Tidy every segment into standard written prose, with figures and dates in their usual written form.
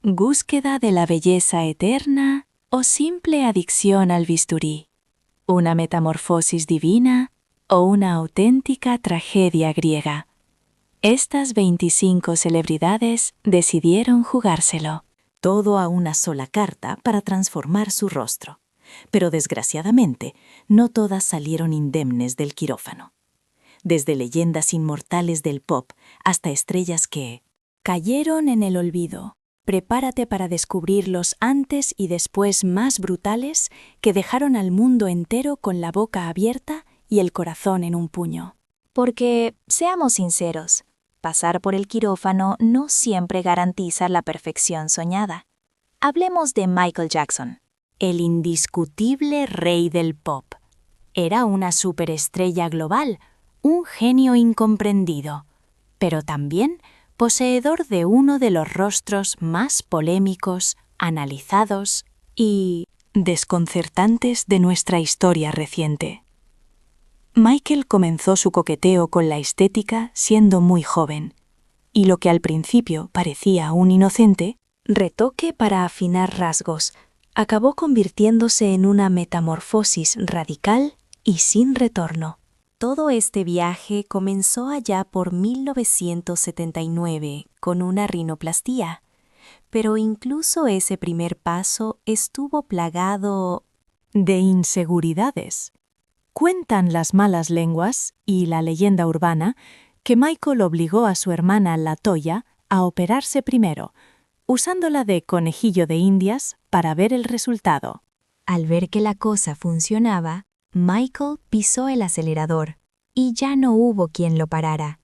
¿Búsqueda de la belleza eterna o simple adicción al bisturí? ¿Una metamorfosis divina o una auténtica tragedia griega? Estas 25 celebridades decidieron jugárselo. Todo a una sola carta para transformar su rostro. Pero desgraciadamente, no todas salieron indemnes del quirófano. Desde leyendas inmortales del pop hasta estrellas que cayeron en el olvido. Prepárate para descubrir los antes y después más brutales que dejaron al mundo entero con la boca abierta y el corazón en un puño. Porque, seamos sinceros, pasar por el quirófano no siempre garantiza la perfección soñada. Hablemos de Michael Jackson, el indiscutible rey del pop. Era una superestrella global, un genio incomprendido, pero también poseedor de uno de los rostros más polémicos, analizados y desconcertantes de nuestra historia reciente. Michael comenzó su coqueteo con la estética siendo muy joven, y lo que al principio parecía un inocente retoque para afinar rasgos acabó convirtiéndose en una metamorfosis radical y sin retorno. Todo este viaje comenzó allá por 1979 con una rinoplastia, pero incluso ese primer paso estuvo plagado de inseguridades. Cuentan las malas lenguas y la leyenda urbana que Michael obligó a su hermana LaToya a operarse primero, usándola de conejillo de indias para ver el resultado. Al ver que la cosa funcionaba, Michael pisó el acelerador y ya no hubo quien lo parara.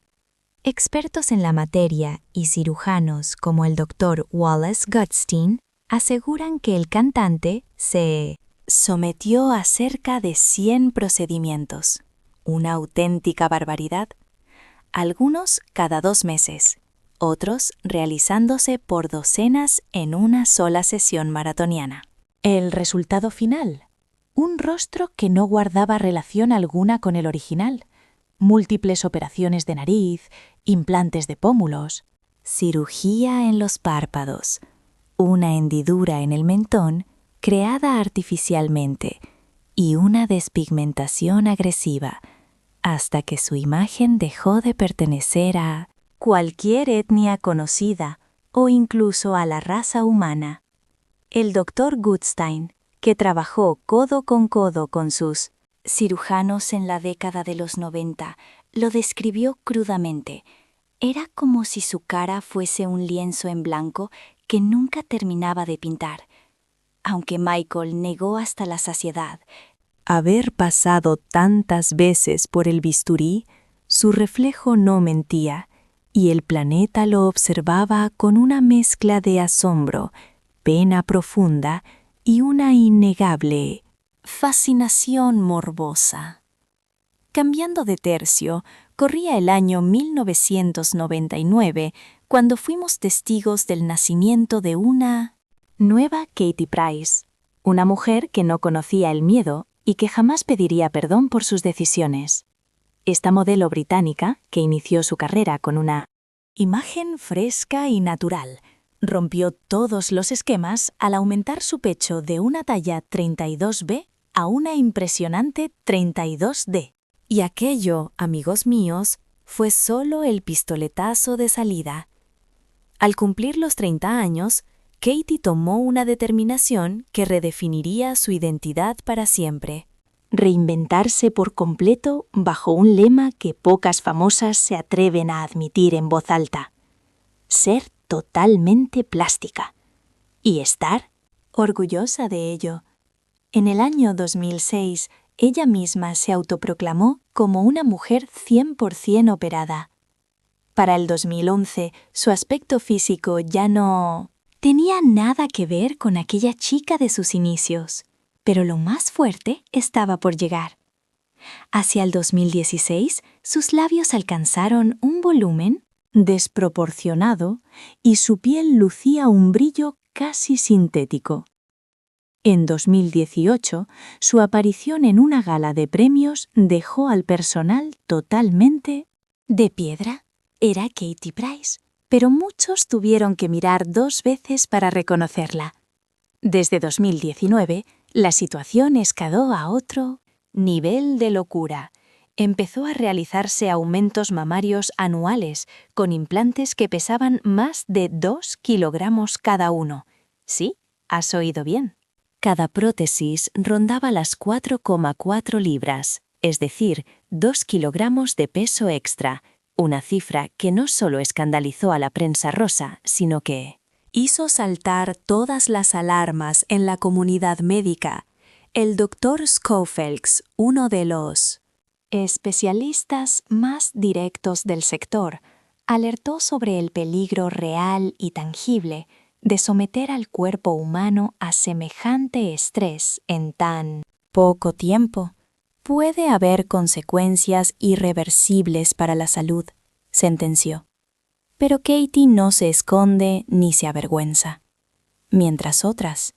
Expertos en la materia y cirujanos como el Dr. Wallace Gutstein aseguran que el cantante se sometió a cerca de 100 procedimientos, una auténtica barbaridad. Algunos cada 2 meses, otros realizándose por docenas en una sola sesión maratoniana. El resultado final: un rostro que no guardaba relación alguna con el original. Múltiples operaciones de nariz, implantes de pómulos, cirugía en los párpados, una hendidura en el mentón creada artificialmente y una despigmentación agresiva, hasta que su imagen dejó de pertenecer a cualquier etnia conocida o incluso a la raza humana. El Dr. Gutstein, que trabajó codo con sus cirujanos en la década de los 90, lo describió crudamente. Era como si su cara fuese un lienzo en blanco que nunca terminaba de pintar. Aunque Michael negó hasta la saciedad haber pasado tantas veces por el bisturí, su reflejo no mentía, y el planeta lo observaba con una mezcla de asombro, pena profunda y una innegable fascinación morbosa. Cambiando de tercio, corría el año 1999 cuando fuimos testigos del nacimiento de una nueva Katie Price, una mujer que no conocía el miedo y que jamás pediría perdón por sus decisiones. Esta modelo británica, que inició su carrera con una imagen fresca y natural, rompió todos los esquemas al aumentar su pecho de una talla 32B a una impresionante 32D. Y aquello, amigos míos, fue solo el pistoletazo de salida. Al cumplir los 30 años, Katie tomó una determinación que redefiniría su identidad para siempre: reinventarse por completo bajo un lema que pocas famosas se atreven a admitir en voz alta: ser totalmente plástica. Y estar orgullosa de ello. En el año 2006, ella misma se autoproclamó como una mujer 100% operada. Para el 2011, su aspecto físico ya no tenía nada que ver con aquella chica de sus inicios, pero lo más fuerte estaba por llegar. Hacia el 2016, sus labios alcanzaron un volumen desproporcionado y su piel lucía un brillo casi sintético. En 2018, su aparición en una gala de premios dejó al personal totalmente de piedra. Era Katie Price, pero muchos tuvieron que mirar 2 veces para reconocerla. Desde 2019, la situación escaló a otro nivel de locura. Empezó a realizarse aumentos mamarios anuales con implantes que pesaban más de 2 kilogramos cada uno. Sí, has oído bien. Cada prótesis rondaba las 4,4 libras, es decir, 2 kilogramos de peso extra, una cifra que no solo escandalizó a la prensa rosa, sino que hizo saltar todas las alarmas en la comunidad médica. El doctor Schofields, uno de los especialistas más directos del sector, alertó sobre el peligro real y tangible de someter al cuerpo humano a semejante estrés en tan poco tiempo. Puede haber consecuencias irreversibles para la salud, sentenció. Pero Katie no se esconde ni se avergüenza. Mientras otras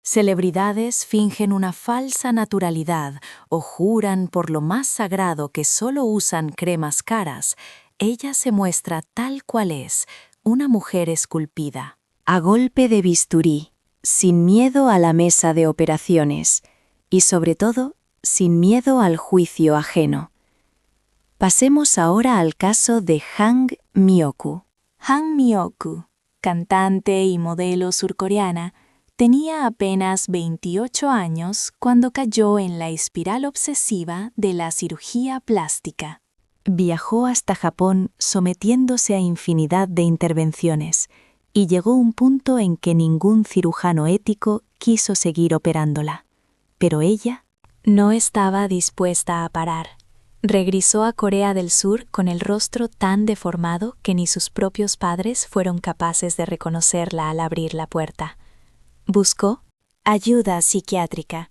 celebridades fingen una falsa naturalidad o juran por lo más sagrado que solo usan cremas caras, ella se muestra tal cual es, una mujer esculpida, a golpe de bisturí, sin miedo a la mesa de operaciones y, sobre todo, sin miedo al juicio ajeno. Pasemos ahora al caso de Hang Myoku. Hang Myoku, cantante y modelo surcoreana, tenía apenas 28 años cuando cayó en la espiral obsesiva de la cirugía plástica. Viajó hasta Japón sometiéndose a infinidad de intervenciones y llegó un punto en que ningún cirujano ético quiso seguir operándola. Pero ella no estaba dispuesta a parar. Regresó a Corea del Sur con el rostro tan deformado que ni sus propios padres fueron capaces de reconocerla al abrir la puerta. Buscó ayuda psiquiátrica,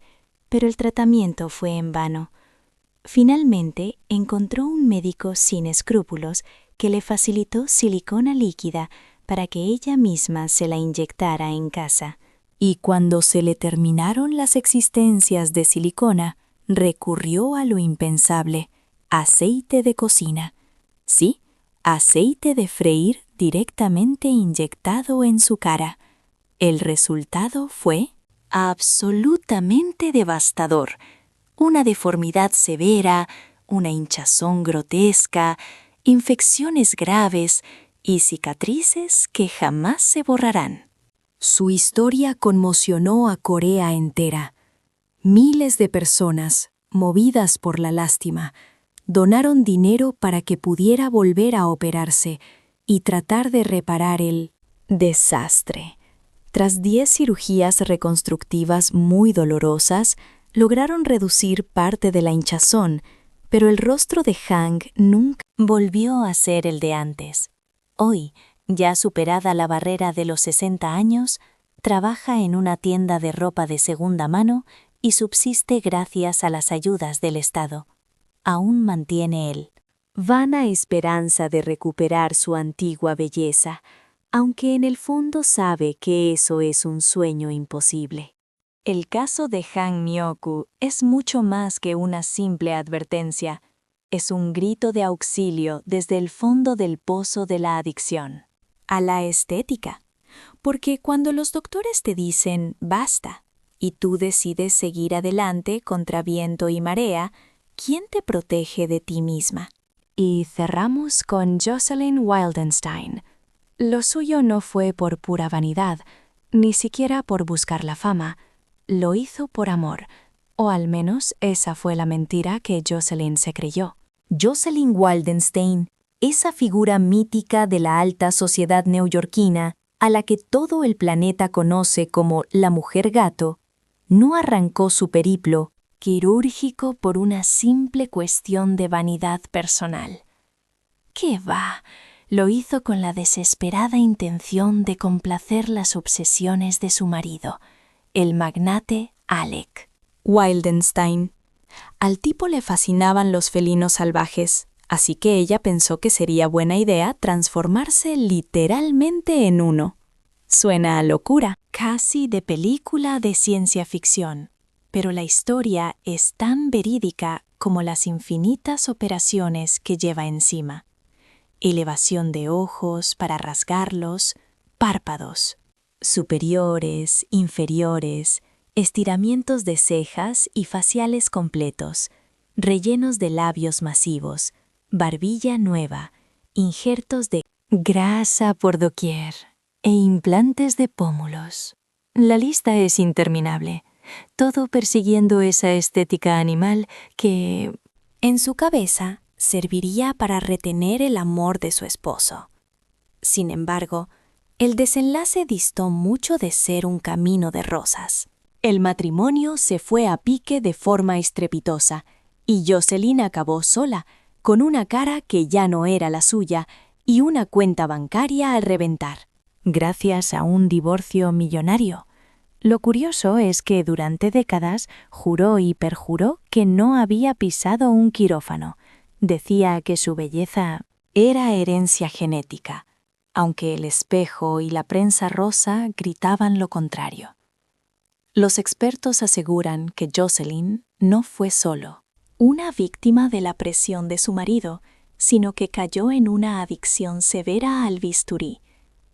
pero el tratamiento fue en vano. Finalmente encontró un médico sin escrúpulos que le facilitó silicona líquida para que ella misma se la inyectara en casa. Y cuando se le terminaron las existencias de silicona, recurrió a lo impensable: aceite de cocina. Sí, aceite de freír directamente inyectado en su cara. El resultado fue absolutamente devastador. Una deformidad severa, una hinchazón grotesca, infecciones graves y cicatrices que jamás se borrarán. Su historia conmocionó a Corea entera. Miles de personas, movidas por la lástima, donaron dinero para que pudiera volver a operarse y tratar de reparar el desastre. Tras 10 cirugías reconstructivas muy dolorosas, lograron reducir parte de la hinchazón, pero el rostro de Hang nunca volvió a ser el de antes. Hoy, ya superada la barrera de los 60 años, trabaja en una tienda de ropa de segunda mano y subsiste gracias a las ayudas del Estado. Aún mantiene él vana esperanza de recuperar su antigua belleza, aunque en el fondo sabe que eso es un sueño imposible. El caso de Hang Myoku es mucho más que una simple advertencia. Es un grito de auxilio desde el fondo del pozo de la adicción a la estética. Porque cuando los doctores te dicen basta y tú decides seguir adelante contra viento y marea, ¿quién te protege de ti misma? Y cerramos con Jocelyn Wildenstein. Lo suyo no fue por pura vanidad, ni siquiera por buscar la fama. Lo hizo por amor, o al menos esa fue la mentira que Jocelyn se creyó. Jocelyn Wildenstein, esa figura mítica de la alta sociedad neoyorquina, a la que todo el planeta conoce como la mujer gato, no arrancó su periplo quirúrgico por una simple cuestión de vanidad personal. ¿Qué va? Lo hizo con la desesperada intención de complacer las obsesiones de su marido, el magnate Alec Wildenstein. Al tipo le fascinaban los felinos salvajes, así que ella pensó que sería buena idea transformarse literalmente en uno. Suena a locura, casi de película de ciencia ficción, pero la historia es tan verídica como las infinitas operaciones que lleva encima. elevación de ojos para rasgarlos, párpados, superiores, inferiores, estiramientos de cejas y faciales completos, rellenos de labios masivos, barbilla nueva, injertos de grasa por doquier e implantes de pómulos. La lista es interminable, todo persiguiendo esa estética animal que, en su cabeza, serviría para retener el amor de su esposo. Sin embargo, el desenlace distó mucho de ser un camino de rosas. El matrimonio se fue a pique de forma estrepitosa y Jocelyn acabó sola, con una cara que ya no era la suya y una cuenta bancaria al reventar, gracias a un divorcio millonario. Lo curioso es que durante décadas juró y perjuró que no había pisado un quirófano. Decía que su belleza era herencia genética, aunque el espejo y la prensa rosa gritaban lo contrario. Los expertos aseguran que Jocelyn no fue solo una víctima de la presión de su marido, sino que cayó en una adicción severa al bisturí,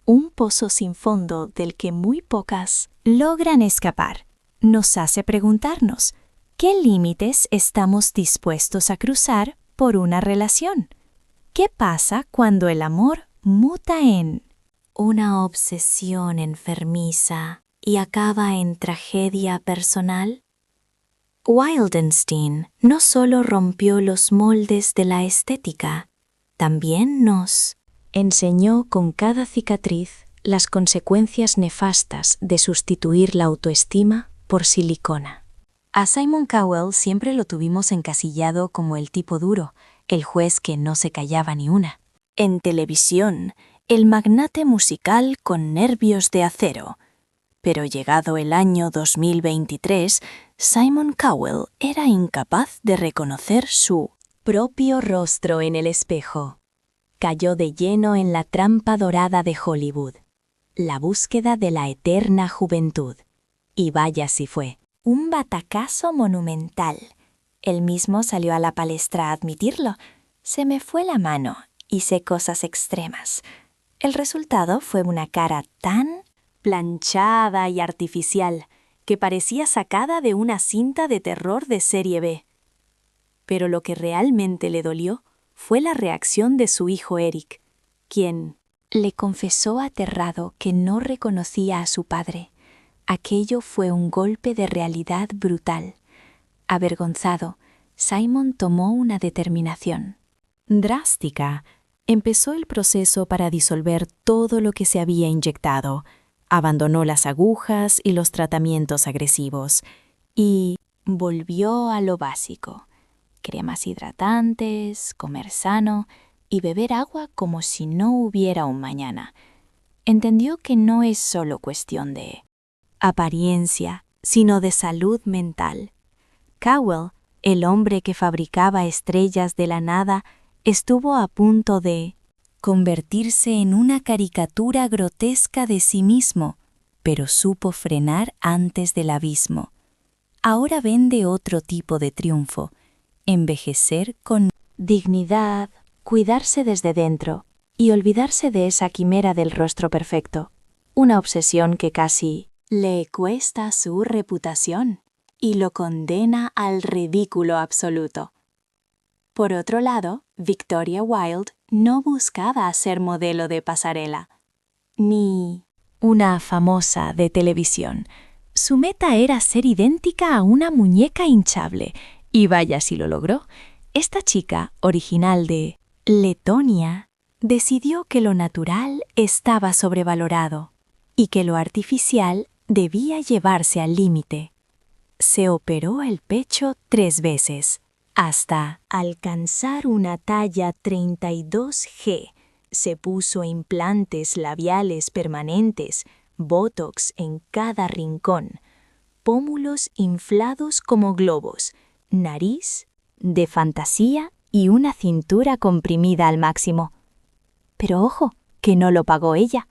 un pozo sin fondo del que muy pocas logran escapar. Nos hace preguntarnos, ¿qué límites estamos dispuestos a cruzar por una relación? ¿Qué pasa cuando el amor muta en una obsesión enfermiza y acaba en tragedia personal? Wildenstein no solo rompió los moldes de la estética, también nos enseñó con cada cicatriz las consecuencias nefastas de sustituir la autoestima por silicona. A Simon Cowell siempre lo tuvimos encasillado como el tipo duro, el juez que no se callaba ni una. En televisión, el magnate musical con nervios de acero. Pero llegado el año 2023, Simon Cowell era incapaz de reconocer su propio rostro en el espejo. Cayó de lleno en la trampa dorada de Hollywood, la búsqueda de la eterna juventud. Y vaya si fue. Un batacazo monumental. Él mismo salió a la palestra a admitirlo. Se me fue la mano, hice cosas extremas. El resultado fue una cara tan planchada y artificial que parecía sacada de una cinta de terror de serie B. Pero lo que realmente le dolió fue la reacción de su hijo Eric, quien le confesó aterrado que no reconocía a su padre. Aquello fue un golpe de realidad brutal. Avergonzado, Simon tomó una determinación drástica. Empezó el proceso para disolver todo lo que se había inyectado. Abandonó las agujas y los tratamientos agresivos y volvió a lo básico: cremas hidratantes, comer sano y beber agua como si no hubiera un mañana. Entendió que no es solo cuestión de apariencia, sino de salud mental. Cowell, el hombre que fabricaba estrellas de la nada, estuvo a punto de convertirse en una caricatura grotesca de sí mismo, pero supo frenar antes del abismo. Ahora vende otro tipo de triunfo: envejecer con dignidad, cuidarse desde dentro y olvidarse de esa quimera del rostro perfecto, una obsesión que casi le cuesta su reputación y lo condena al ridículo absoluto. Por otro lado, Victoria Wilde no buscaba ser modelo de pasarela, ni una famosa de televisión. Su meta era ser idéntica a una muñeca hinchable, y vaya si lo logró. Esta chica, original de Letonia, decidió que lo natural estaba sobrevalorado y que lo artificial debía llevarse al límite. Se operó el pecho 3 veces, hasta alcanzar una talla 32G. Se puso implantes labiales permanentes, botox en cada rincón, pómulos inflados como globos, nariz de fantasía y una cintura comprimida al máximo. Pero ojo, que no lo pagó ella.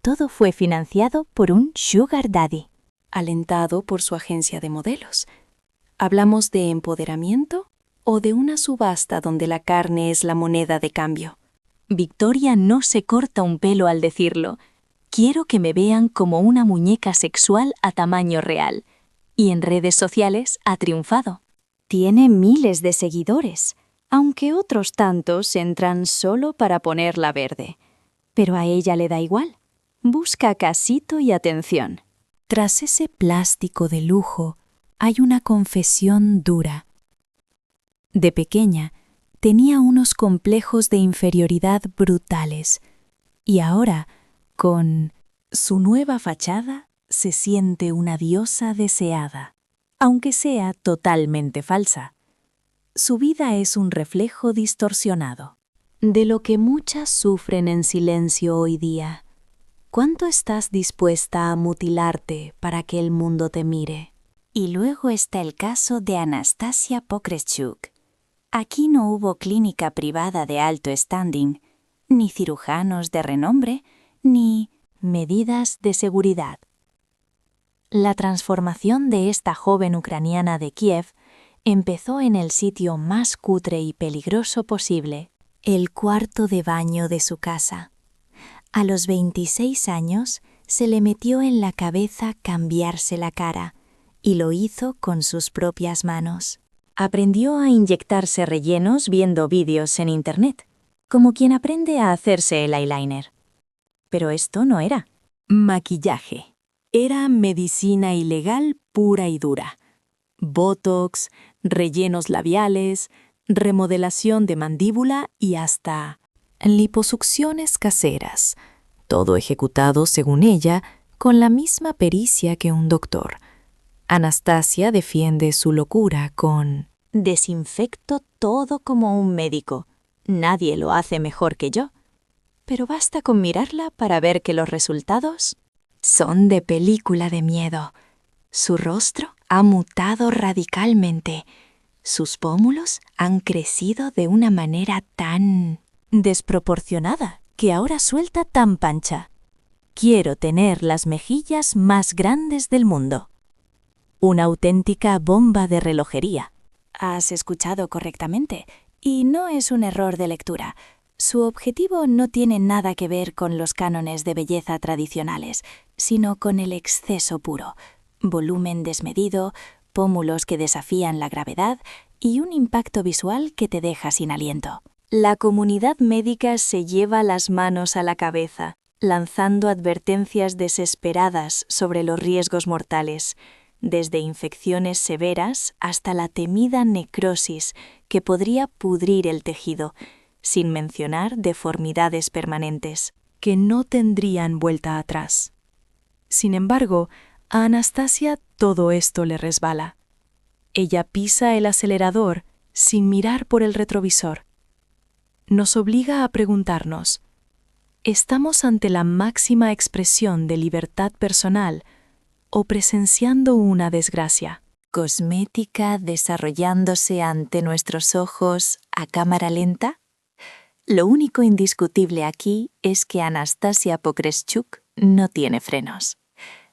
Todo fue financiado por un sugar daddy, alentado por su agencia de modelos. ¿Hablamos de empoderamiento o de una subasta donde la carne es la moneda de cambio? Victoria no se corta un pelo al decirlo. Quiero que me vean como una muñeca sexual a tamaño real. Y en redes sociales ha triunfado. Tiene miles de seguidores, aunque otros tantos entran solo para ponerla verde. Pero a ella le da igual. Busca casito y atención. Tras ese plástico de lujo, hay una confesión dura. De pequeña, tenía unos complejos de inferioridad brutales, y ahora, con su nueva fachada, se siente una diosa deseada, aunque sea totalmente falsa. Su vida es un reflejo distorsionado de lo que muchas sufren en silencio hoy día. ¿Cuánto estás dispuesta a mutilarte para que el mundo te mire? Y luego está el caso de Anastasia Pokreschuk. Aquí no hubo clínica privada de alto standing, ni cirujanos de renombre, ni medidas de seguridad. La transformación de esta joven ucraniana de Kiev empezó en el sitio más cutre y peligroso posible, el cuarto de baño de su casa. A los 26 años se le metió en la cabeza cambiarse la cara, y lo hizo con sus propias manos. Aprendió a inyectarse rellenos viendo vídeos en Internet, como quien aprende a hacerse el eyeliner. Pero esto no era maquillaje. Era medicina ilegal pura y dura. Botox, rellenos labiales, remodelación de mandíbula y hasta liposucciones caseras, todo ejecutado, según ella, con la misma pericia que un doctor. Anastasia defiende su locura con: desinfecto todo como un médico. Nadie lo hace mejor que yo. Pero basta con mirarla para ver que los resultados son de película de miedo. Su rostro ha mutado radicalmente. Sus pómulos han crecido de una manera tan desproporcionada que ahora suelta tan pancha. Quiero tener las mejillas más grandes del mundo. Una auténtica bomba de relojería. Has escuchado correctamente, y no es un error de lectura. Su objetivo no tiene nada que ver con los cánones de belleza tradicionales, sino con el exceso puro, volumen desmedido, pómulos que desafían la gravedad y un impacto visual que te deja sin aliento. La comunidad médica se lleva las manos a la cabeza, lanzando advertencias desesperadas sobre los riesgos mortales, desde infecciones severas hasta la temida necrosis que podría pudrir el tejido, sin mencionar deformidades permanentes que no tendrían vuelta atrás. Sin embargo, a Anastasia todo esto le resbala. Ella pisa el acelerador sin mirar por el retrovisor. Nos obliga a preguntarnos, ¿estamos ante la máxima expresión de libertad personal o presenciando una desgracia? ¿Cosmética desarrollándose ante nuestros ojos a cámara lenta? Lo único indiscutible aquí es que Anastasia Pokreschuk no tiene frenos.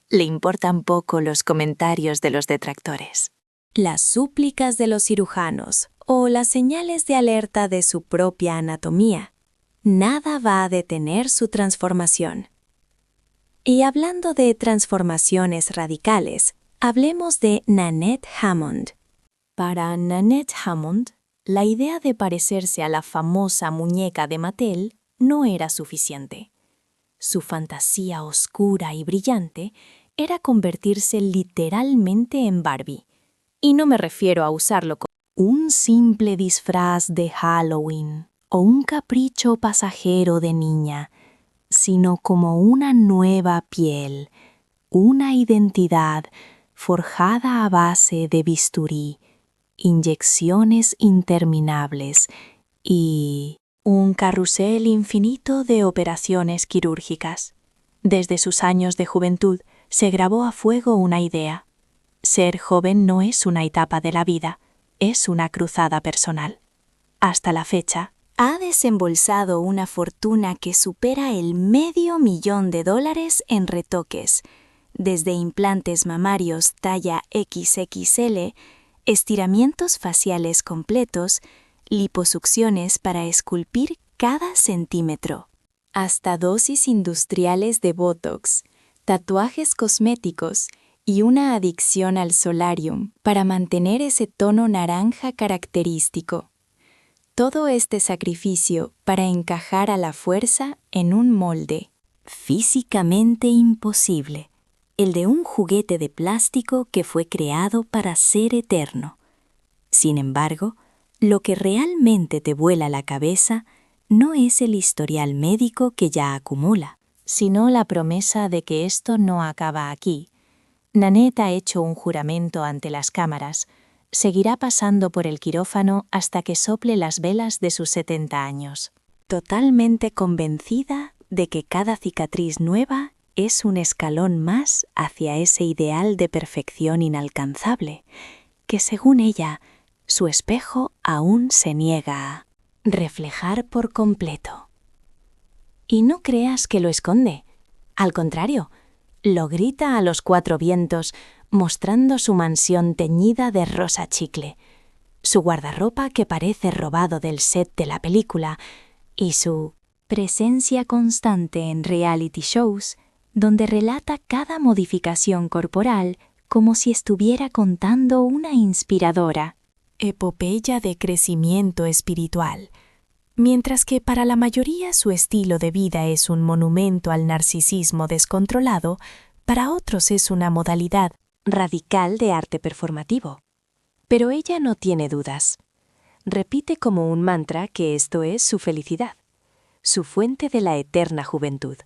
Le importan poco los comentarios de los detractores. Las súplicas de los cirujanos o las señales de alerta de su propia anatomía. Nada va a detener su transformación. Y hablando de transformaciones radicales, hablemos de Nanette Hammond. Para Nanette Hammond, la idea de parecerse a la famosa muñeca de Mattel no era suficiente. Su fantasía oscura y brillante era convertirse literalmente en Barbie. Y no me refiero a usarlo como un simple disfraz de Halloween o un capricho pasajero de niña, sino como una nueva piel, una identidad forjada a base de bisturí, inyecciones interminables y un carrusel infinito de operaciones quirúrgicas. Desde sus años de juventud se grabó a fuego una idea. Ser joven no es una etapa de la vida, es una cruzada personal. Hasta la fecha, ha desembolsado una fortuna que supera el $500,000 en retoques, desde implantes mamarios talla XXL, estiramientos faciales completos, liposucciones para esculpir cada centímetro, hasta dosis industriales de Botox, tatuajes cosméticos y una adicción al solarium para mantener ese tono naranja característico. Todo este sacrificio para encajar a la fuerza en un molde físicamente imposible, el de un juguete de plástico que fue creado para ser eterno. Sin embargo, lo que realmente te vuela la cabeza no es el historial médico que ya acumula, sino la promesa de que esto no acaba aquí. Nanette ha hecho un juramento ante las cámaras. Seguirá pasando por el quirófano hasta que sople las velas de sus 70 años, totalmente convencida de que cada cicatriz nueva es un escalón más hacia ese ideal de perfección inalcanzable, que según ella, su espejo aún se niega a reflejar por completo. Y no creas que lo esconde. Al contrario, lo grita a los 4 vientos, mostrando su mansión teñida de rosa chicle, su guardarropa que parece robado del set de la película y su presencia constante en reality shows, donde relata cada modificación corporal como si estuviera contando una inspiradora epopeya de crecimiento espiritual, mientras que para la mayoría su estilo de vida es un monumento al narcisismo descontrolado, para otros es una modalidad radical de arte performativo. Pero ella no tiene dudas. Repite como un mantra que esto es su felicidad, su fuente de la eterna juventud,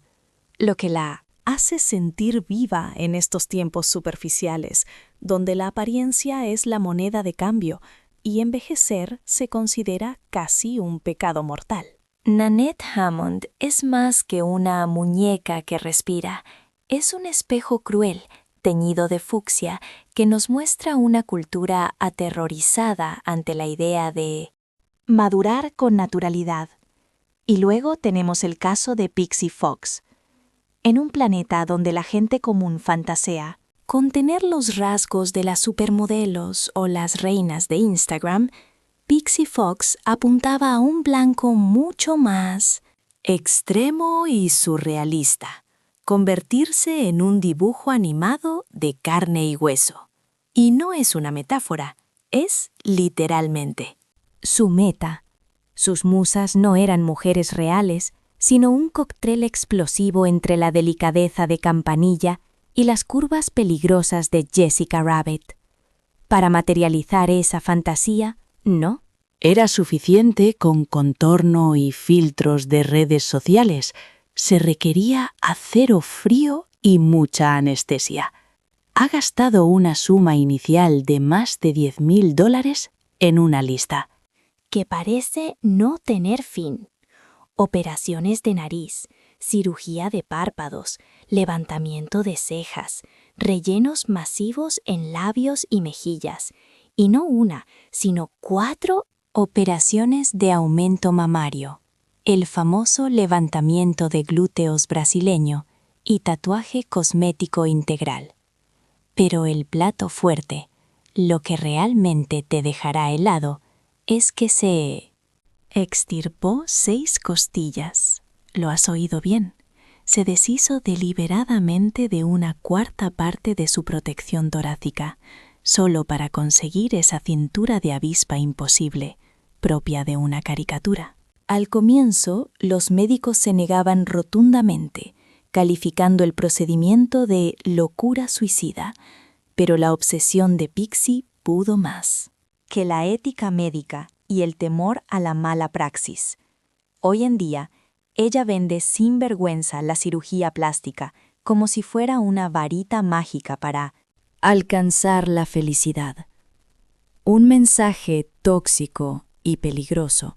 lo que la hace sentir viva en estos tiempos superficiales, donde la apariencia es la moneda de cambio y envejecer se considera casi un pecado mortal. Nanette Hammond es más que una muñeca que respira, es un espejo cruel, teñido de fucsia, que nos muestra una cultura aterrorizada ante la idea de madurar con naturalidad. Y luego tenemos el caso de Pixie Fox. En un planeta donde la gente común fantasea con tener los rasgos de las supermodelos o las reinas de Instagram, Pixie Fox apuntaba a un blanco mucho más extremo y surrealista, convertirse en un dibujo animado de carne y hueso. Y no es una metáfora, es literalmente su meta. Sus musas no eran mujeres reales, sino un cóctel explosivo entre la delicadeza de Campanilla y las curvas peligrosas de Jessica Rabbit. Para materializar esa fantasía, no era suficiente con contorno y filtros de redes sociales. Se requería acero frío y mucha anestesia. Ha gastado una suma inicial de más de $10,000 en una lista que parece no tener fin. Operaciones de nariz, cirugía de párpados, levantamiento de cejas, rellenos masivos en labios y mejillas, y no una, sino 4 operaciones de aumento mamario, el famoso levantamiento de glúteos brasileño y tatuaje cosmético integral. Pero el plato fuerte, lo que realmente te dejará helado, es que se extirpó 6 costillas. ¿Lo has oído bien? Se deshizo deliberadamente de una 1/4 parte de su protección torácica, solo para conseguir esa cintura de avispa imposible, propia de una caricatura. Al comienzo, los médicos se negaban rotundamente, calificando el procedimiento de locura suicida, pero la obsesión de Pixie pudo más que la ética médica y el temor a la mala praxis. Hoy en día, ella vende sin vergüenza la cirugía plástica como si fuera una varita mágica para alcanzar la felicidad. Un mensaje tóxico y peligroso,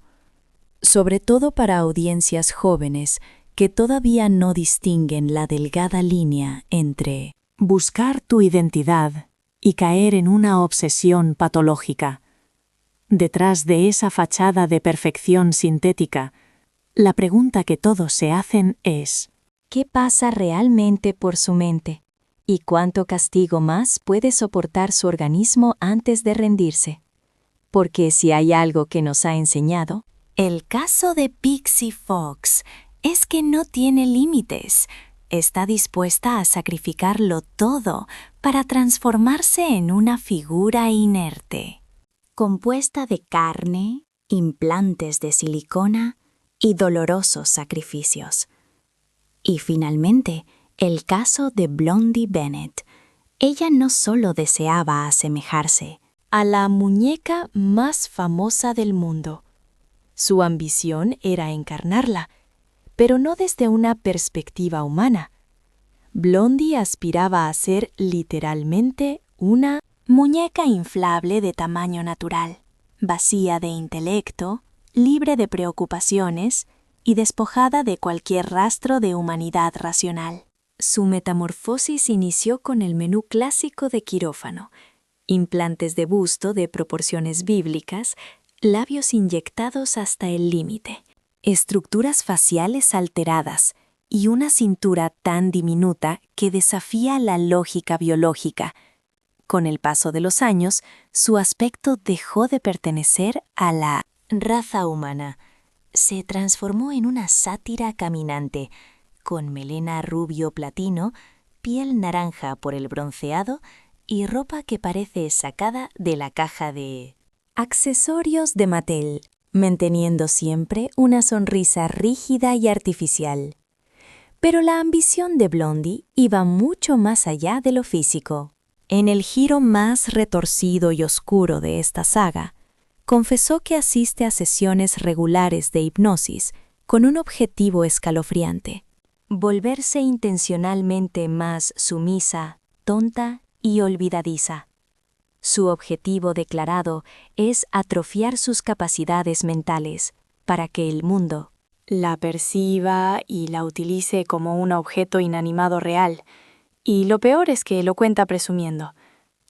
sobre todo para audiencias jóvenes que todavía no distinguen la delgada línea entre buscar tu identidad y caer en una obsesión patológica. Detrás de esa fachada de perfección sintética, la pregunta que todos se hacen es: ¿qué pasa realmente por su mente? ¿Y cuánto castigo más puede soportar su organismo antes de rendirse? Porque si hay algo que nos ha enseñado, El caso de Pixie Fox es que no tiene límites. Está dispuesta a sacrificarlo todo para transformarse en una figura inerte, compuesta de carne, implantes de silicona y dolorosos sacrificios. Y finalmente, el caso de Blondie Bennett. Ella no solo deseaba asemejarse a la muñeca más famosa del mundo. Su ambición era encarnarla, pero no desde una perspectiva humana. Blondie aspiraba a ser literalmente una muñeca inflable de tamaño natural, vacía de intelecto, libre de preocupaciones y despojada de cualquier rastro de humanidad racional. Su metamorfosis inició con el menú clásico de quirófano: implantes de busto de proporciones bíblicas, labios inyectados hasta el límite, estructuras faciales alteradas y una cintura tan diminuta que desafía la lógica biológica. Con el paso de los años, su aspecto dejó de pertenecer a la raza humana. Se transformó en una sátira caminante, con melena rubio platino, piel naranja por el bronceado y ropa que parece sacada de la caja de accesorios de Mattel, manteniendo siempre una sonrisa rígida y artificial. Pero la ambición de Blondie iba mucho más allá de lo físico. En el giro más retorcido y oscuro de esta saga, confesó que asiste a sesiones regulares de hipnosis con un objetivo escalofriante: volverse intencionalmente más sumisa, tonta y olvidadiza. Su objetivo declarado es atrofiar sus capacidades mentales para que el mundo la perciba y la utilice como un objeto inanimado real. Y lo peor es que lo cuenta presumiendo.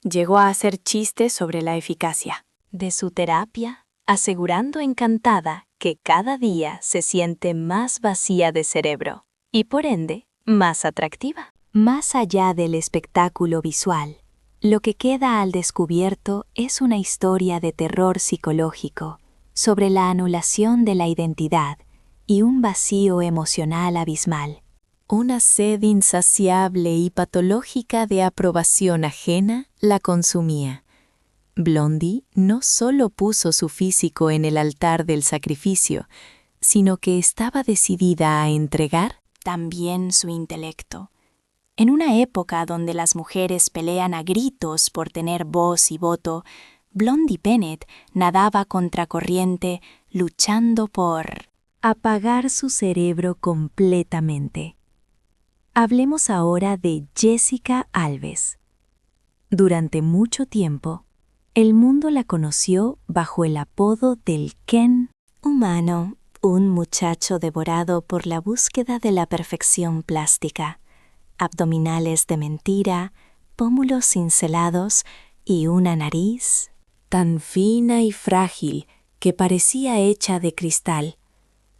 Llegó a hacer chistes sobre la eficacia de su terapia, asegurando encantada que cada día se siente más vacía de cerebro y por ende más atractiva. Más allá del espectáculo visual, lo que queda al descubierto es una historia de terror psicológico sobre la anulación de la identidad y un vacío emocional abismal. Una sed insaciable y patológica de aprobación ajena la consumía. Blondie no solo puso su físico en el altar del sacrificio, sino que estaba decidida a entregar también su intelecto. En una época donde las mujeres pelean a gritos por tener voz y voto, Blondie Bennett nadaba contracorriente, luchando por apagar su cerebro completamente. Hablemos ahora de Jessica Alves. Durante mucho tiempo, el mundo la conoció bajo el apodo del Ken humano, un muchacho devorado por la búsqueda de la perfección plástica, abdominales de mentira, pómulos cincelados y una nariz tan fina y frágil que parecía hecha de cristal.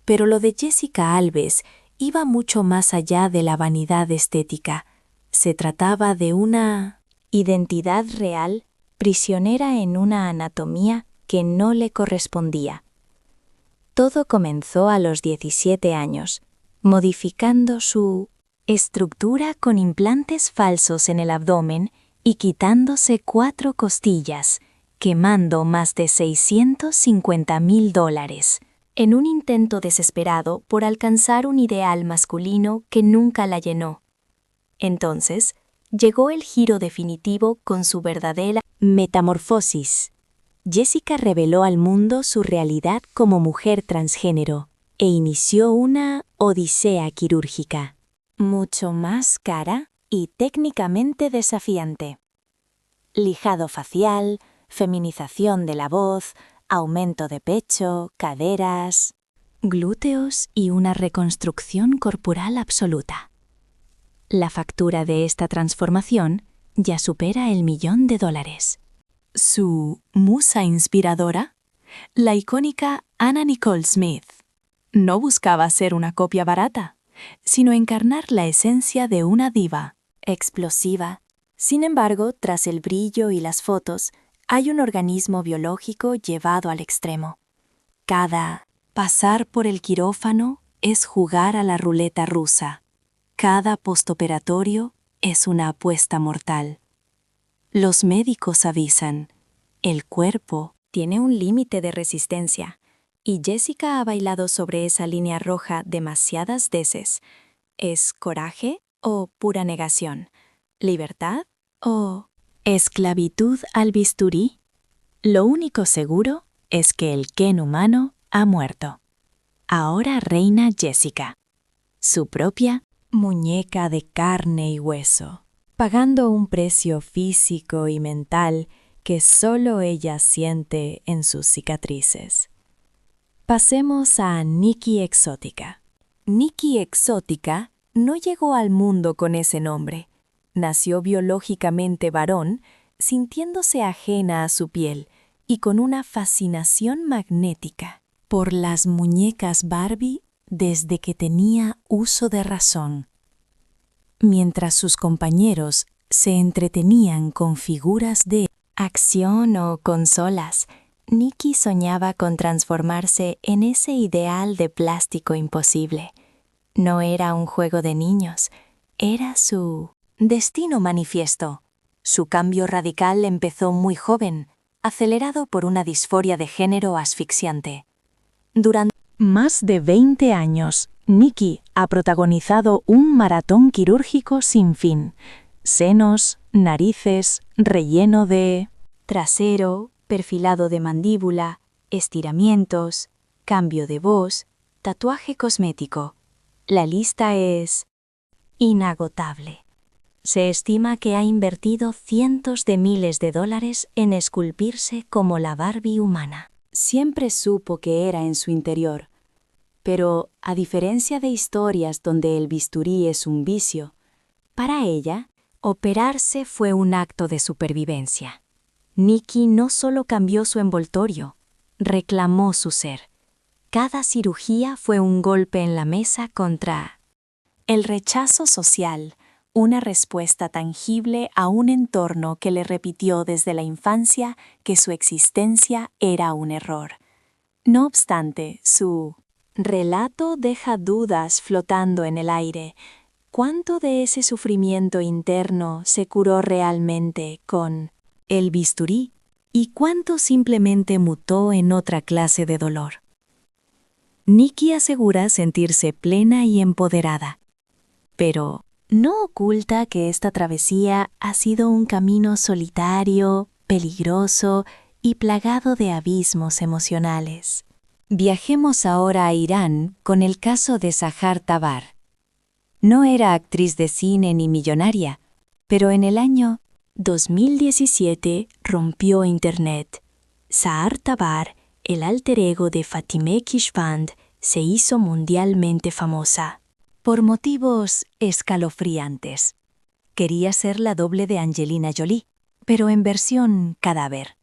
Pero lo de Jessica Alves iba mucho más allá de la vanidad estética. Se trataba de una identidad real, prisionera en una anatomía que no le correspondía. Todo comenzó a los 17 años, modificando su estructura con implantes falsos en el abdomen y quitándose 4 costillas, quemando más de $650,000, en un intento desesperado por alcanzar un ideal masculino que nunca la llenó. Entonces, llegó el giro definitivo con su verdadera metamorfosis. Jessica reveló al mundo su realidad como mujer transgénero e inició una odisea quirúrgica, mucho más cara y técnicamente desafiante. Lijado facial, feminización de la voz, aumento de pecho, caderas, glúteos y una reconstrucción corporal absoluta. La factura de esta transformación ya supera el $1.000.000. Su musa inspiradora, la icónica Anna Nicole Smith, no buscaba ser una copia barata, sino encarnar la esencia de una diva explosiva. Sin embargo, tras el brillo y las fotos, hay un organismo biológico llevado al extremo. Cada Pasar por el quirófano es jugar a la ruleta rusa. Cada postoperatorio es una apuesta mortal. Los médicos avisan, el cuerpo tiene un límite de resistencia, y Jessica ha bailado sobre esa línea roja demasiadas veces. ¿Es coraje o pura negación? ¿Libertad o esclavitud al bisturí? Lo único seguro es que el Ken humano ha muerto. Ahora reina Jessica, su propia muñeca de carne y hueso, pagando un precio físico y mental que solo ella siente en sus cicatrices. Pasemos a Nikki Exótica. Nikki Exótica no llegó al mundo con ese nombre. Nació biológicamente varón, sintiéndose ajena a su piel y con una fascinación magnética por las muñecas Barbie desde que tenía uso de razón. Mientras sus compañeros se entretenían con figuras de acción o consolas, Nikki soñaba con transformarse en ese ideal de plástico imposible. No era un juego de niños, era su destino manifiesto. Su cambio radical empezó muy joven, acelerado por una disforia de género asfixiante. Durante más de 20 años, Nikki ha protagonizado un maratón quirúrgico sin fin. Senos, narices, relleno de trasero, perfilado de mandíbula, estiramientos, cambio de voz, tatuaje cosmético. La lista es inagotable. Se estima que ha invertido cientos de miles de dólares en esculpirse como la Barbie humana. Siempre supo que era en su interior. Pero, a diferencia de historias donde el bisturí es un vicio, para ella, operarse fue un acto de supervivencia. Nikki no solo cambió su envoltorio, reclamó su ser. Cada cirugía fue un golpe en la mesa contra el rechazo social, una respuesta tangible a un entorno que le repitió desde la infancia que su existencia era un error. No obstante, su relato deja dudas flotando en el aire. ¿Cuánto de ese sufrimiento interno se curó realmente con el bisturí y cuánto simplemente mutó en otra clase de dolor? Nikki asegura sentirse plena y empoderada, pero no oculta que esta travesía ha sido un camino solitario, peligroso y plagado de abismos emocionales. Viajemos ahora a Irán con el caso de Sahar Tabar. No era actriz de cine ni millonaria, pero en el año 2017 rompió Internet. Sahar Tabar, el alter ego de Fatimeh Kishvand, se hizo mundialmente famosa por motivos escalofriantes. Quería ser la doble de Angelina Jolie, pero en versión cadáver.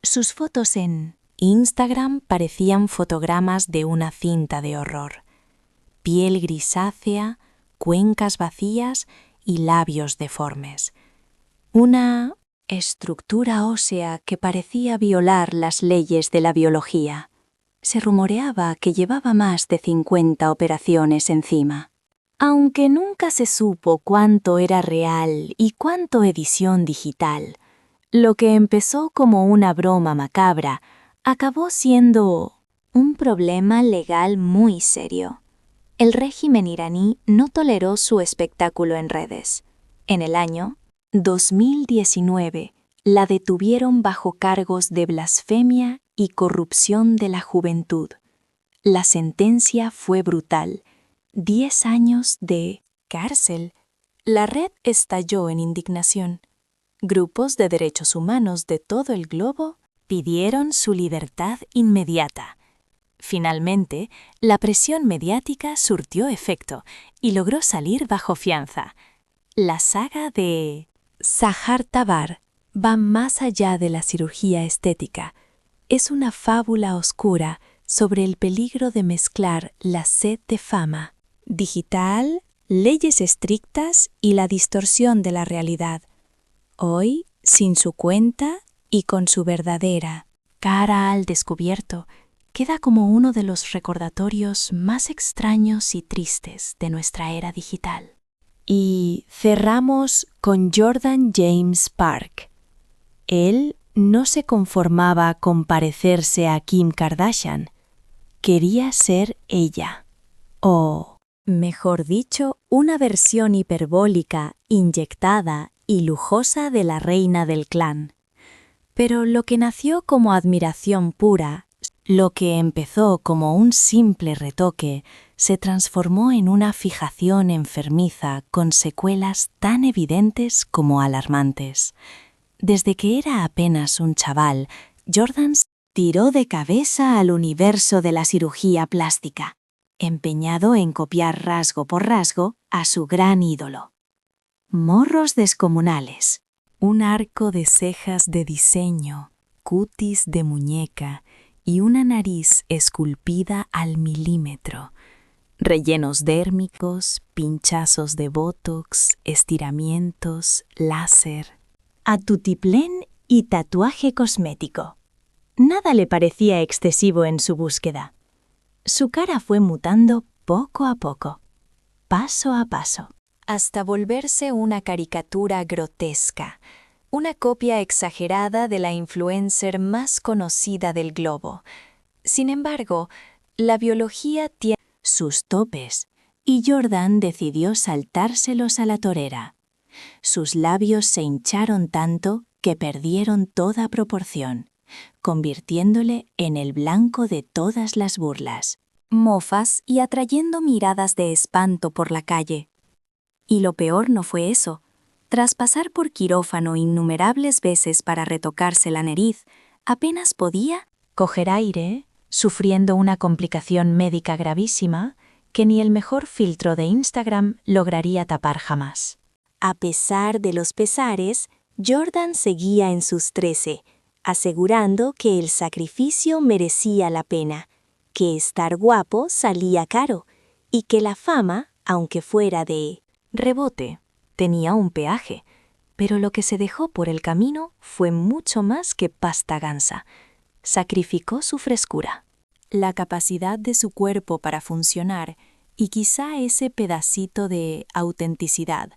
Sus fotos en Instagram parecían fotogramas de una cinta de horror. Piel grisácea, cuencas vacías y labios deformes. Una estructura ósea que parecía violar las leyes de la biología. Se rumoreaba que llevaba más de 50 operaciones encima. Aunque nunca se supo cuánto era real y cuánto edición digital, lo que empezó como una broma macabra acabó siendo un problema legal muy serio. El régimen iraní no toleró su espectáculo en redes. En el año 2019, la detuvieron bajo cargos de blasfemia y corrupción de la juventud. La sentencia fue brutal: 10 años de cárcel. La red estalló en indignación. Grupos de derechos humanos de todo el globo pidieron su libertad inmediata. Finalmente, la presión mediática surtió efecto y logró salir bajo fianza. La saga de Sahar Tabar va más allá de la cirugía estética. Es una fábula oscura sobre el peligro de mezclar la sed de fama digital, leyes estrictas y la distorsión de la realidad. Hoy, sin su cuenta y con su verdadera cara al descubierto, queda como uno de los recordatorios más extraños y tristes de nuestra era digital. Y cerramos con Jordan James Park. Él no se conformaba con parecerse a Kim Kardashian, quería ser ella. O, mejor dicho, una versión hiperbólica, inyectada y lujosa de la reina del clan. Pero lo que nació como admiración pura, lo que empezó como un simple retoque, se transformó en una fijación enfermiza con secuelas tan evidentes como alarmantes. Desde que era apenas un chaval, Jordan tiró de cabeza al universo de la cirugía plástica, empeñado en copiar rasgo por rasgo a su gran ídolo. Morros descomunales, un arco de cejas de diseño, cutis de muñeca y una nariz esculpida al milímetro, rellenos dérmicos, pinchazos de botox, estiramientos, láser, atutiplén y tatuaje cosmético. Nada le parecía excesivo en su búsqueda. Su cara fue mutando poco a poco, paso a paso, hasta volverse una caricatura grotesca, una copia exagerada de la influencer más conocida del globo. Sin embargo, la biología tiene sus topes, y Jordan decidió saltárselos a la torera. Sus labios se hincharon tanto que perdieron toda proporción, convirtiéndole en el blanco de todas las burlas, mofas y atrayendo miradas de espanto por la calle. Y lo peor no fue eso. Tras pasar por quirófano innumerables veces para retocarse la nariz, apenas podía coger aire, sufriendo una complicación médica gravísima que ni el mejor filtro de Instagram lograría tapar jamás. A pesar de los pesares, Jordan seguía en sus 13, asegurando que el sacrificio merecía la pena, que estar guapo salía caro y que la fama, aunque fuera de rebote, tenía un peaje, pero lo que se dejó por el camino fue mucho más que pasta gansa. Sacrificó su frescura, la capacidad de su cuerpo para funcionar y quizá ese pedacito de autenticidad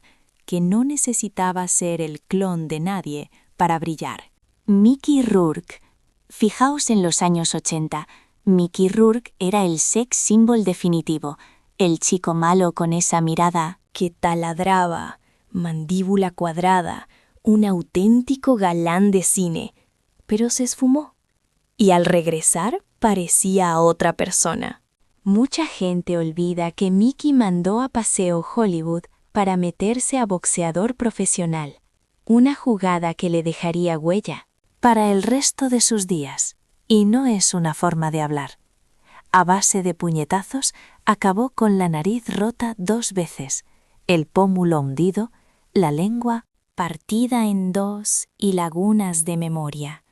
que no necesitaba ser el clon de nadie para brillar. Mickey Rourke. Fijaos en los años 80. Mickey Rourke era el sex symbol definitivo, el chico malo con esa mirada que taladraba, mandíbula cuadrada, un auténtico galán de cine, pero se esfumó. Y al regresar parecía a otra persona. Mucha gente olvida que Mickey mandó a paseo Hollywood para meterse a boxeador profesional, una jugada que le dejaría huella para el resto de sus días. Y no es una forma de hablar. A base de puñetazos, acabó con la nariz rota 2 veces, el pómulo hundido, la lengua partida en 2 y lagunas de memoria.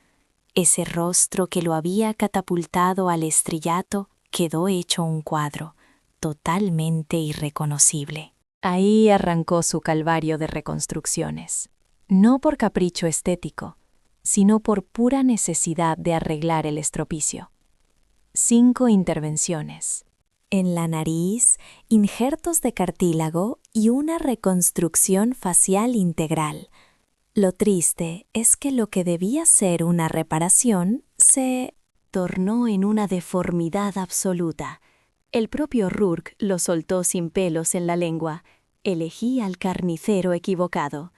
Ese rostro que lo había catapultado al estrellato quedó hecho un cuadro, totalmente irreconocible. Ahí arrancó su calvario de reconstrucciones, no por capricho estético, sino por pura necesidad de arreglar el estropicio. 5 intervenciones. En la nariz, injertos de cartílago y una reconstrucción facial integral. Lo triste es que lo que debía ser una reparación se tornó en una deformidad absoluta. El propio Rourke lo soltó sin pelos en la lengua. Elegí al carnicero equivocado.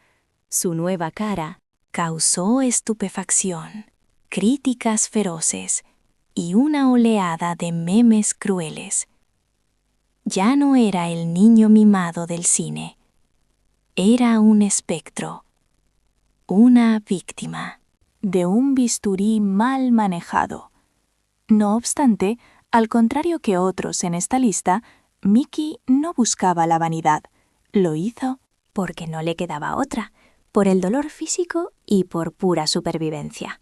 Su nueva cara causó estupefacción, críticas feroces y una oleada de memes crueles. Ya no era el niño mimado del cine. Era un espectro, una víctima de un bisturí mal manejado. No obstante, al contrario que otros en esta lista, Mickey no buscaba la vanidad. Lo hizo porque no le quedaba otra, por el dolor físico y por pura supervivencia.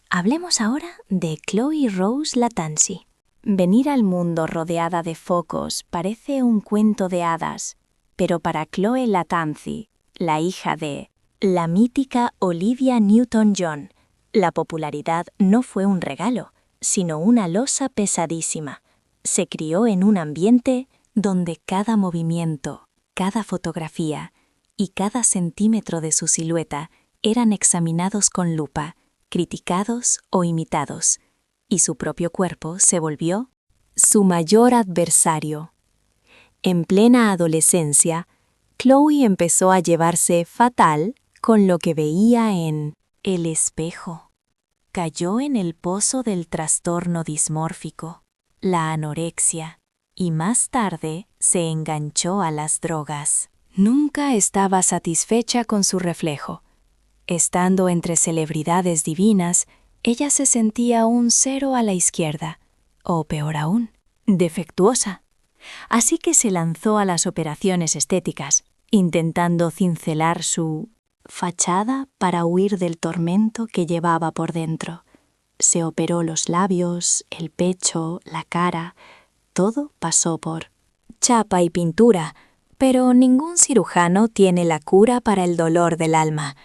Hablemos ahora de Chloe Rose Lattanzi. Venir al mundo rodeada de focos parece un cuento de hadas, pero para Chloe Lattanzi, la hija de la mítica Olivia Newton-John, la popularidad no fue un regalo, sino una losa pesadísima. Se crió en un ambiente donde cada movimiento, cada fotografía y cada centímetro de su silueta eran examinados con lupa, criticados o imitados, y su propio cuerpo se volvió su mayor adversario. En plena adolescencia, Chloe empezó a llevarse fatal con lo que veía en el espejo. Cayó en el pozo del trastorno dismórfico, la anorexia, y más tarde se enganchó a las drogas. Nunca estaba satisfecha con su reflejo. Estando entre celebridades divinas, ella se sentía un 0 a la izquierda, o peor aún, defectuosa. Así que se lanzó a las operaciones estéticas, intentando cincelar su fachada para huir del tormento que llevaba por dentro. Se operó los labios, el pecho, la cara, todo pasó por chapa y pintura, pero ningún cirujano tiene la cura para el dolor del alma.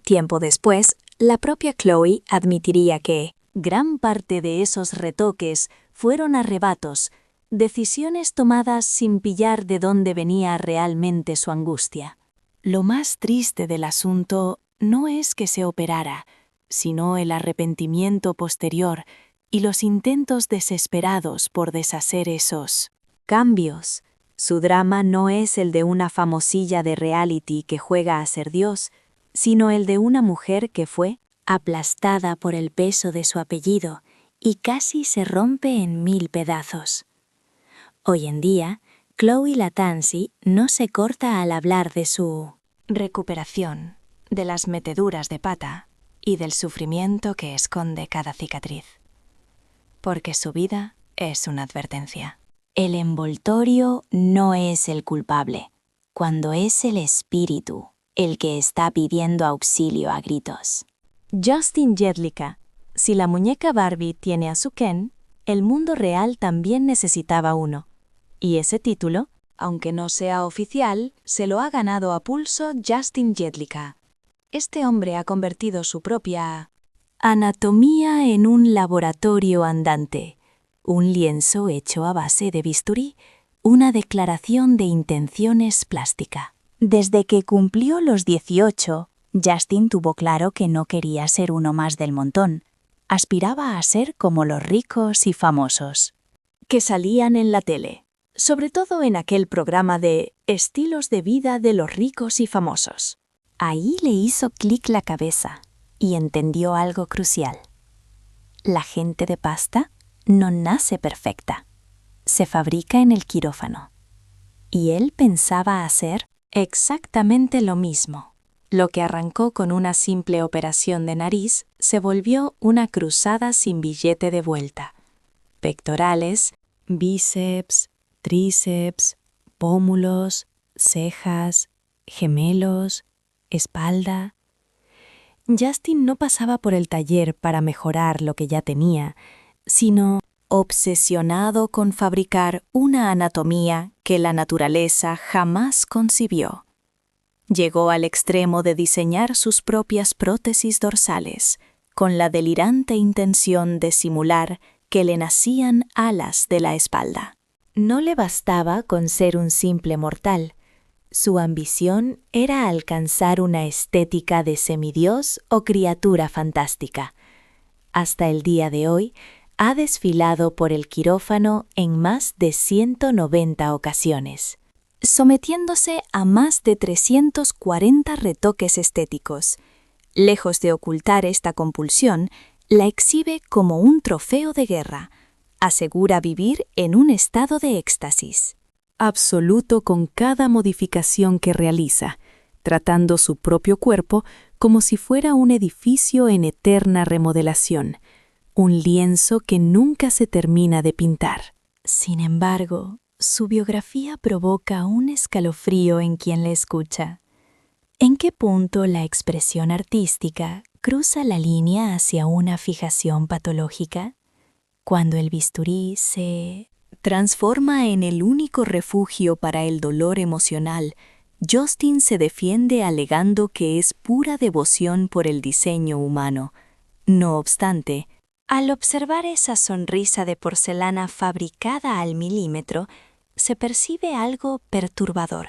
Tiempo después, la propia Chloe admitiría que gran parte de esos retoques fueron arrebatos, decisiones tomadas sin pillar de dónde venía realmente su angustia. Lo más triste del asunto no es que se operara, sino el arrepentimiento posterior y los intentos desesperados por deshacer esos cambios. Su drama no es el de una famosilla de reality que juega a ser Dios, sino el de una mujer que fue aplastada por el peso de su apellido y casi se rompe en 1000 pedazos. Hoy en día, Chloe Lattanzi no se corta al hablar de su recuperación, de las meteduras de pata y del sufrimiento que esconde cada cicatriz. Porque su vida es una advertencia. El envoltorio no es el culpable, cuando es el espíritu el que está pidiendo auxilio a gritos. Justin Jedlicka: si la muñeca Barbie tiene a su Ken, el mundo real también necesitaba uno. Y ese título, aunque no sea oficial, se lo ha ganado a pulso Justin Jedlicka. Este hombre ha convertido su propia anatomía en un laboratorio andante, un lienzo hecho a base de bisturí, una declaración de intenciones plástica. Desde que cumplió los 18, Justin tuvo claro que no quería ser uno más del montón. Aspiraba a ser como los ricos y famosos que salían en la tele, sobre todo en aquel programa de estilos de vida de los ricos y famosos. Ahí le hizo clic la cabeza y entendió algo crucial. La gente de pasta no nace perfecta, se fabrica en el quirófano. Y él pensaba hacer exactamente lo mismo. Lo que arrancó con una simple operación de nariz se volvió una cruzada sin billete de vuelta. Pectorales, bíceps, tríceps, pómulos, cejas, gemelos, espalda. Justin no pasaba por el taller para mejorar lo que ya tenía, sino obsesionado con fabricar una anatomía que la naturaleza jamás concibió. Llegó al extremo de diseñar sus propias prótesis dorsales, con la delirante intención de simular que le nacían alas de la espalda. No le bastaba con ser un simple mortal. Su ambición era alcanzar una estética de semidios o criatura fantástica. Hasta el día de hoy, ha desfilado por el quirófano en más de 190 ocasiones, sometiéndose a más de 340 retoques estéticos. Lejos de ocultar esta compulsión, la exhibe como un trofeo de guerra. Asegura vivir en un estado de éxtasis absoluto con cada modificación que realiza, tratando su propio cuerpo como si fuera un edificio en eterna remodelación, un lienzo que nunca se termina de pintar. Sin embargo, su biografía provoca un escalofrío en quien le escucha. ¿En qué punto la expresión artística cruza la línea hacia una fijación patológica? Cuando el bisturí se transforma en el único refugio para el dolor emocional, Justin se defiende alegando que es pura devoción por el diseño humano. No obstante, Al observar esa sonrisa de porcelana fabricada al milímetro, se percibe algo perturbador.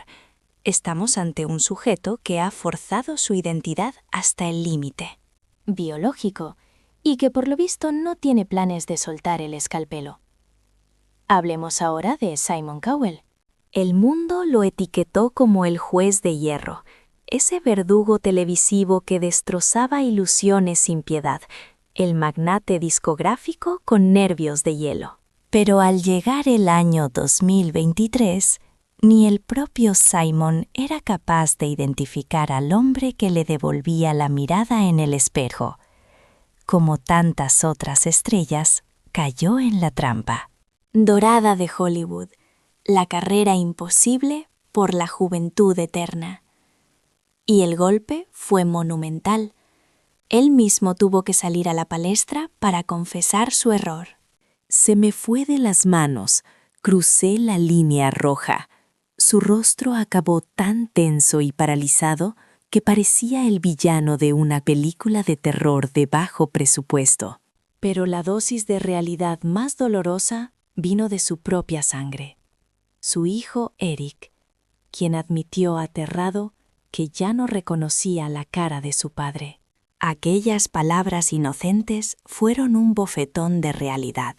Estamos ante un sujeto que ha forzado su identidad hasta el límite. Biológico, y que por lo visto no tiene planes de soltar el escalpelo. Hablemos ahora de Simon Cowell. El mundo lo etiquetó como el juez de hierro, ese verdugo televisivo que destrozaba ilusiones sin piedad, el magnate discográfico con nervios de hielo. Pero al llegar el año 2023, ni el propio Simon era capaz de identificar al hombre que le devolvía la mirada en el espejo. Como tantas otras estrellas, cayó en la trampa. Dorada de Hollywood, la carrera imposible por la juventud eterna. Y el golpe fue monumental. Él mismo tuvo que salir a la palestra para confesar su error. Se me fue de las manos, crucé la línea roja. Su rostro acabó tan tenso y paralizado que parecía el villano de una película de terror de bajo presupuesto. Pero la dosis de realidad más dolorosa vino de su propia sangre. Su hijo Eric, quien admitió aterrado que ya no reconocía la cara de su padre. Aquellas palabras inocentes fueron un bofetón de realidad.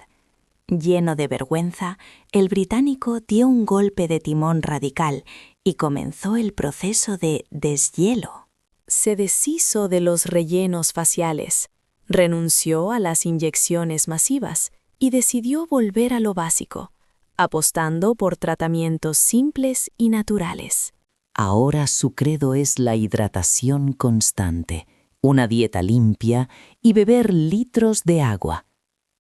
Lleno de vergüenza, el británico dio un golpe de timón radical y comenzó el proceso de deshielo. Se deshizo de los rellenos faciales, renunció a las inyecciones masivas y decidió volver a lo básico, apostando por tratamientos simples y naturales. Ahora su credo es la hidratación constante, una dieta limpia y beber litros de agua.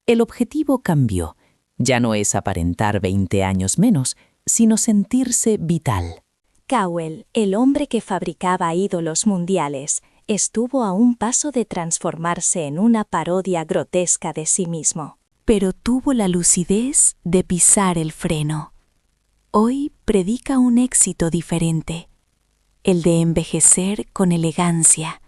El objetivo cambió. Ya no es aparentar 20 años menos, sino sentirse vital. Cowell, el hombre que fabricaba ídolos mundiales, estuvo a un paso de transformarse en una parodia grotesca de sí mismo. Pero tuvo la lucidez de pisar el freno. Hoy predica un éxito diferente, el de envejecer con elegancia,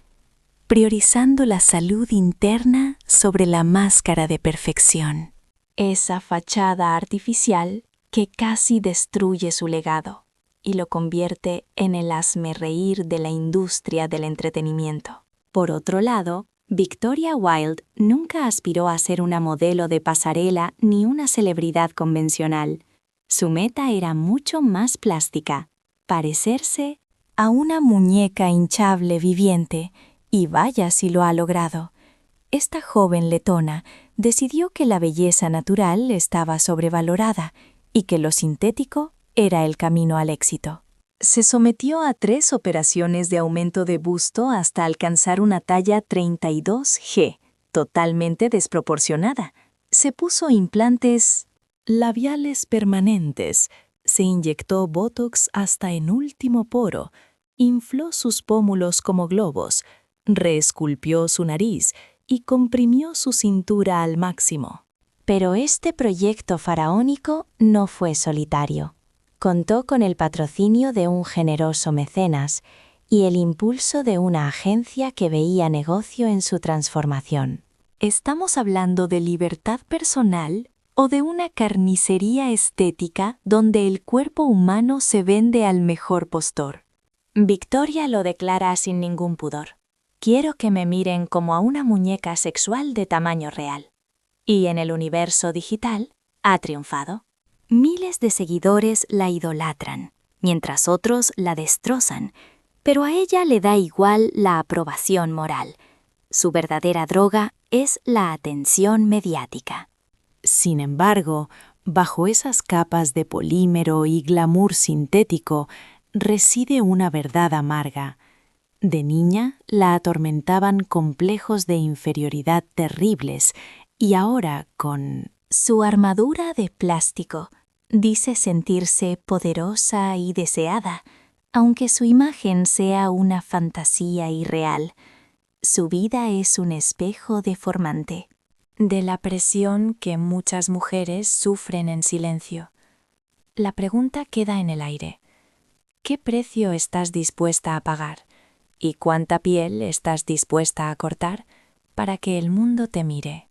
priorizando la salud interna sobre la máscara de perfección. Esa fachada artificial que casi destruye su legado y lo convierte en el hazmerreír de la industria del entretenimiento. Por otro lado, Victoria Wilde nunca aspiró a ser una modelo de pasarela ni una celebridad convencional. Su meta era mucho más plástica, parecerse a una muñeca hinchable viviente, y vaya si lo ha logrado. Esta joven letona decidió que la belleza natural estaba sobrevalorada y que lo sintético era el camino al éxito. Se sometió a 3 operaciones de aumento de busto hasta alcanzar una talla 32G, totalmente desproporcionada. Se puso implantes labiales permanentes, se inyectó Botox hasta en último poro, infló sus pómulos como globos, reesculpió su nariz y comprimió su cintura al máximo. Pero este proyecto faraónico no fue solitario. Contó con el patrocinio de un generoso mecenas y el impulso de una agencia que veía negocio en su transformación. ¿Estamos hablando de libertad personal o de una carnicería estética donde el cuerpo humano se vende al mejor postor? Victoria lo declara sin ningún pudor. Quiero que me miren como a una muñeca sexual de tamaño real. Y en el universo digital ha triunfado. Miles de seguidores la idolatran, mientras otros la destrozan, pero a ella le da igual la aprobación moral. Su verdadera droga es la atención mediática. Sin embargo, bajo esas capas de polímero y glamour sintético, reside una verdad amarga. De niña la atormentaban complejos de inferioridad terribles y ahora con su armadura de plástico dice sentirse poderosa y deseada, aunque su imagen sea una fantasía irreal. Su vida es un espejo deformante. De la presión que muchas mujeres sufren en silencio. La pregunta queda en el aire. ¿Qué precio estás dispuesta a pagar? ¿Y cuánta piel estás dispuesta a cortar para que el mundo te mire?